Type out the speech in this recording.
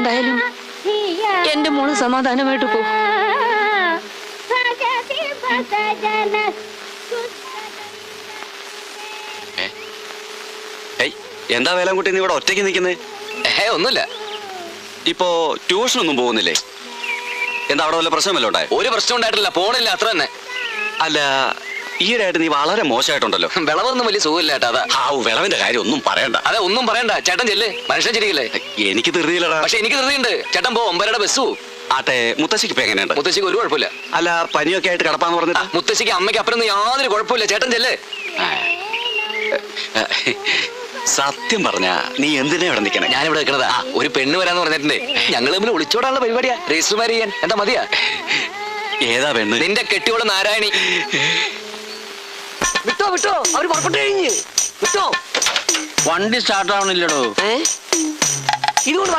എന്തായാലും എന്റെ മോള് സമാധാനമായിട്ട് പോകും. എന്താ വേലാൻകുട്ടി നീ ഇവിടെ ഒറ്റയ്ക്ക് നിൽക്കുന്നേ? ഒന്നുമില്ല. ഇപ്പോ ട്യൂഷനൊന്നും പോകുന്നില്ലേ? എന്താ അവിടെ വല്ല പ്രശ്നമല്ലോ ഉണ്ടായി? ഒരു പ്രശ്നം ഉണ്ടായിട്ടില്ല, പോണില്ല, അത്ര തന്നെ. അല്ല, ഈയിടെയായിട്ട് നീ വളരെ മോശമായിട്ടുണ്ടല്ലോ. വിളവൊന്നും വലിയ സുഖമില്ല ചേട്ടാ. അതാ. വിളവിന്റെ കാര്യം ഒന്നും പറയണ്ട. അതെ, ഒന്നും പറയണ്ട. ചേട്ടൻ ചെല്ല്, മനുഷ്യൻ ചിരിക്കില്ലേ? എനിക്ക് ധൃതിയില്ലടാ. പക്ഷെ എനിക്ക് ധൃതിയുണ്ട്. ചേട്ടൻ പോ, 9:30 ബസ് പോവും. ആട്ടെ, മുത്തശ്ശിക്ക് ഇപ്പൊ എങ്ങനെയുണ്ട്? മുത്തശ്ശിക്ക് ഒരു കുഴപ്പമില്ല. അല്ല, പനിയൊക്കെ ആയിട്ട് കിടപ്പാന്ന് പറഞ്ഞിട്ട്? മുത്തശ്ശിക്ക് അമ്മയ്ക്ക് അപ്പുറം യാതൊരു കുഴപ്പമില്ല. ചേട്ടൻ ചെല്ല്. സത്യം പറഞ്ഞ നീ എന്തിനാ ഇവിടെ നിൽക്കണേ? ഞാനിവിടെ നിൽക്കണതാ, ഒരു പെണ്ണ് വരാന്ന് പറഞ്ഞിട്ടുണ്ട്. ഞങ്ങൾ തമ്മിൽ ഒളിച്ചോടാനുള്ള പരിപാടിയാ. രജിസ്റ്റർ മാരേജ് ചെയ്യാൻ. എന്താ മതിയാ? ഏതാ പെണ്ണ്? നിന്റെ കെട്ടിയോള് നാരായണി. വിട്ടോ വിട്ടോ, അവര് പുറപ്പെട്ടു കഴിഞ്ഞ്. വിട്ടോ. വണ്ടി സ്റ്റാർട്ട് ആവണില്ലടോ. ഇതുകൊണ്ട്